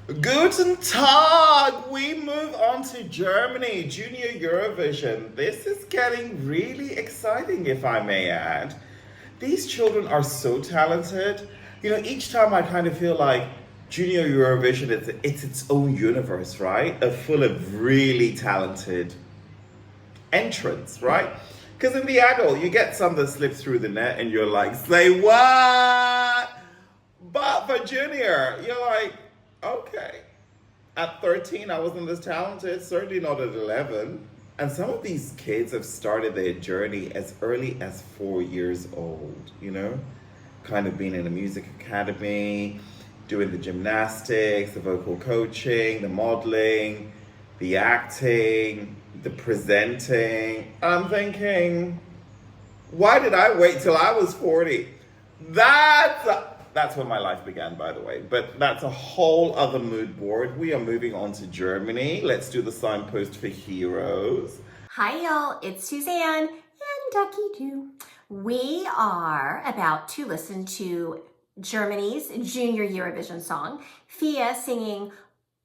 Guten Tag! We move on to Germany, Junior Eurovision. This is getting really exciting, if I may add. These children are so talented. Each time I kind of feel like Junior Eurovision, it's its own universe, right? Full of really talented entrants, right? Because in the adult, you get some that slip through the net and you're like, say what? But for Junior, you're like, okay. At 13, I wasn't this talented, certainly not at 11. And some of these kids have started their journey as early as 4 years old, kind of being in a music academy, doing the gymnastics, the vocal coaching, the modeling, the acting, the presenting. I'm thinking, why did I wait till I was 40? That's when my life began, by the way. But that's a whole other mood board. We are moving on to Germany. Let's do the signpost for heroes. Hi, y'all. It's Suzanne and Ducky too. We are about to listen to Germany's Junior Eurovision song, FIA singing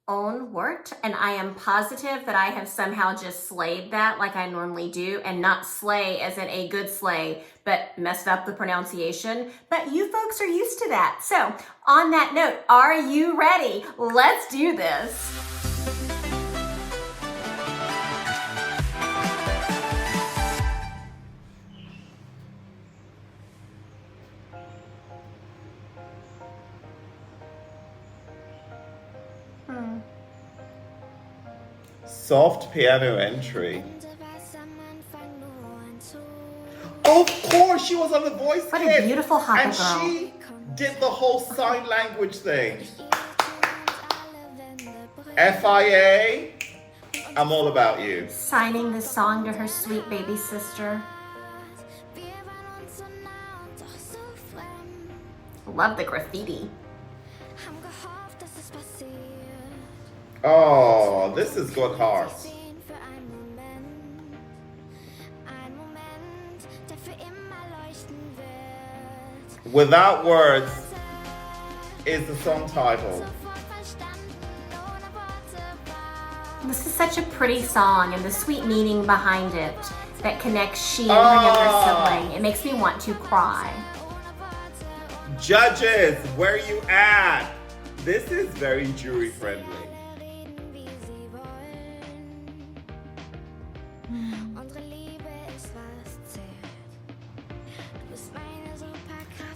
Ohne Worte, and I am positive that I have somehow just slayed that like I normally do, and not slay as in a good slay, but messed up the pronunciation. But you folks are used to that. So on that note, are you ready? Let's do this. Soft piano entry. Of course, she was on The Voice What Kids. a beautiful hopper And girl. she did the whole sign language thing. FIA, I'm all about you. Signing this song to her sweet baby sister. Love the graffiti. Oh, this is good heart. Without Words is the song title. This is such a pretty song, and the sweet meaning behind it that connects she and her younger sibling. It makes me want to cry. Judges, where you at? This is very jury friendly.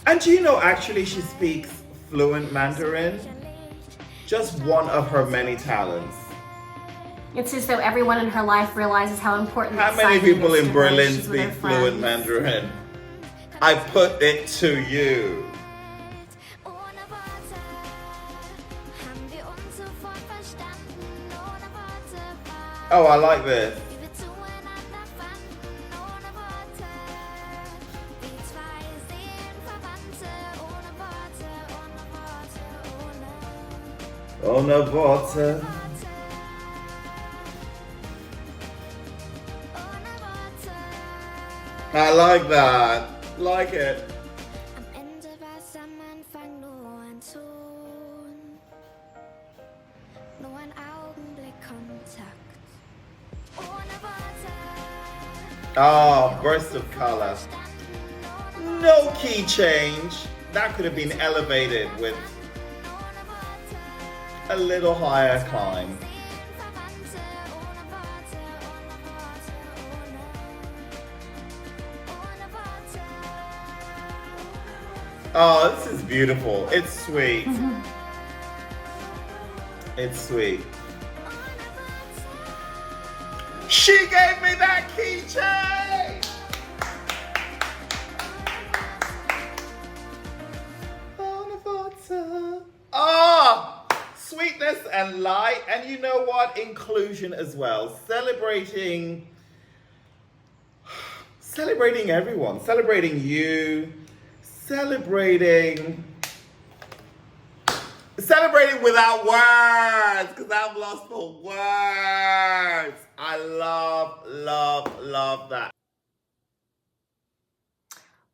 And actually she speaks fluent Mandarin. Just one of her many talents. It's as though everyone in her life realizes how important How many signing people is in to her. Berlin She's with her speak fluent friends. Mandarin? I put it to you. Oh, I like this. Ohne Worte. I like that. Like it. Oh, burst of color. No key change. That could have been elevated with a little higher climb. Oh, this is beautiful. It's sweet. It's sweet. She gave me that keychain! Oh, sweetness and light. And you know what? Inclusion as well. Celebrating everyone. Celebrating you. Celebrating without words, because I'm lost for words. I love that.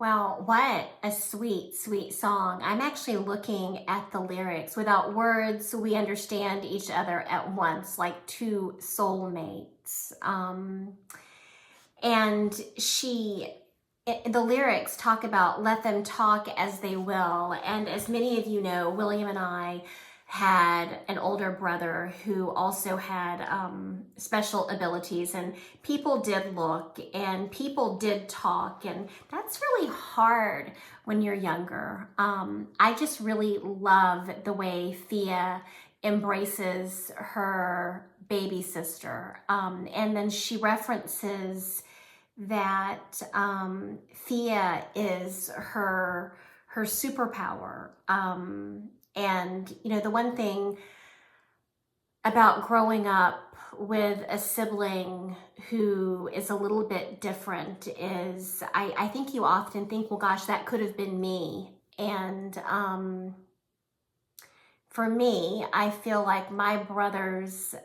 Well, what a sweet, sweet song. I'm actually looking at the lyrics. Without words, we understand each other at once, like two soulmates. And the lyrics talk about let them talk as they will. And as many of you know, William and I had an older brother who also had special abilities, and people did look and people did talk, and that's really hard when you're younger. I just really love the way Fia embraces her baby sister, and then she references that Fia is her superpower. And, you know, the one thing about growing up with a sibling who is a little bit different is I think you often think, well, gosh, that could have been me. And for me, I feel like my brother's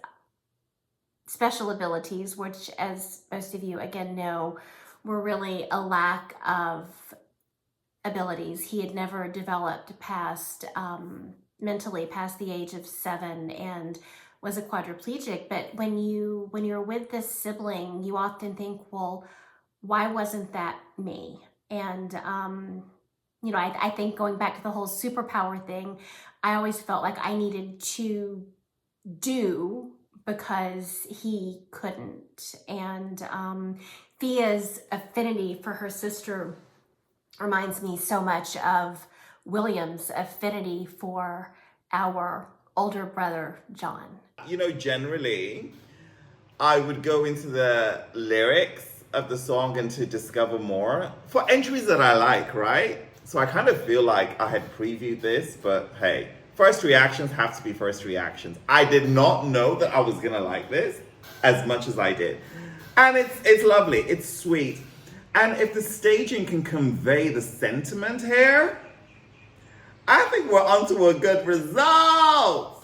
special abilities, which, as most of you again know, were really a lack of abilities. He had never developed past mentally past the age of 7 and was a quadriplegic. But when you're with this sibling, you often think, well, why wasn't that me? And you know, I think going back to the whole superpower thing, I always felt like I needed to do because he couldn't. And Fia's affinity for her sister reminds me so much of William's affinity for our older brother, John. You know, generally, I would go into the lyrics of the song and to discover more for entries that I like, right? So I kind of feel like I had previewed this, but hey, first reactions have to be first reactions. I did not know that I was gonna like this as much as I did. And it's lovely, it's sweet. And if the staging can convey the sentiment here, I think we're onto a good result.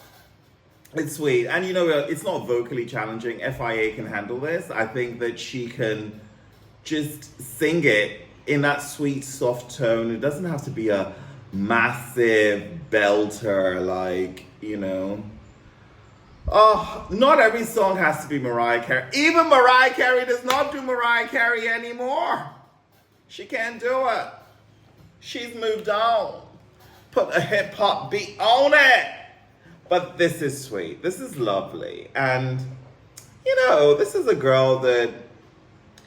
It's sweet. And you know, it's not vocally challenging. FIA can handle this. I think that she can just sing it in that sweet, soft tone. It doesn't have to be a massive belter, like, you know. Oh, not every song has to be Mariah Carey. Even Mariah Carey does not do Mariah Carey anymore. She can't do it. She's moved on. Put a hip hop beat on it. But this is sweet. This is lovely. And, you know, this is a girl that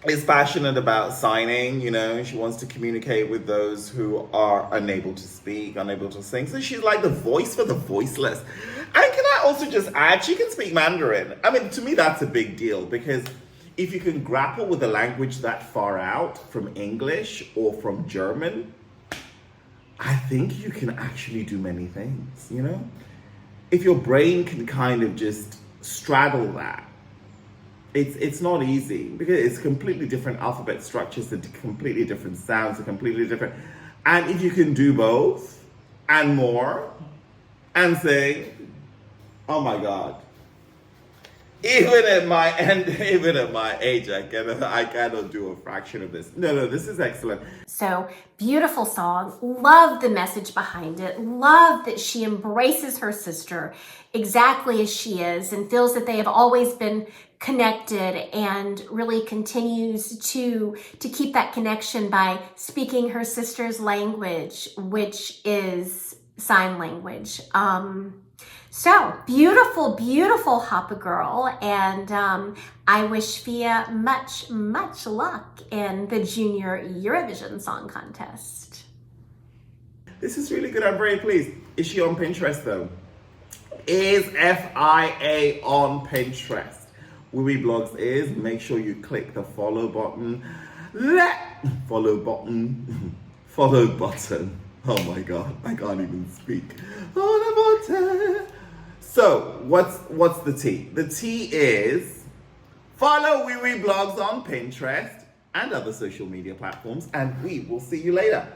is passionate about signing. You know, she wants to communicate with those who are unable to speak, unable to sing. So she's like the voice for the voiceless. And can I also just add, she can speak Mandarin. I mean, to me, that's a big deal, because if you can grapple with a language that far out from English or from German, I think you can actually do many things, you know? If your brain can kind of just straddle that, it's not easy, because it's completely different alphabet structures, and completely different sounds, and completely different. And if you can do both and more and sing, oh my God. Even at my age, I cannot do a fraction of this. No, this is excellent. So, beautiful song. Love the message behind it. Love that she embraces her sister exactly as she is and feels that they have always been connected, and really continues to keep that connection by speaking her sister's language, which is sign language. So beautiful, beautiful Hoppa Girl, and I wish Fia much, much luck in the Junior Eurovision Song Contest. This is really good. I'm very pleased. Is she on Pinterest though? Is FIA on Pinterest? Wiwibloggs is. Make sure you click the follow button. Follow button. Oh my God, I can't even speak. Ohne Worte. So, what's the tea? The tea is follow Wiwibloggs on Pinterest and other social media platforms, and we will see you later.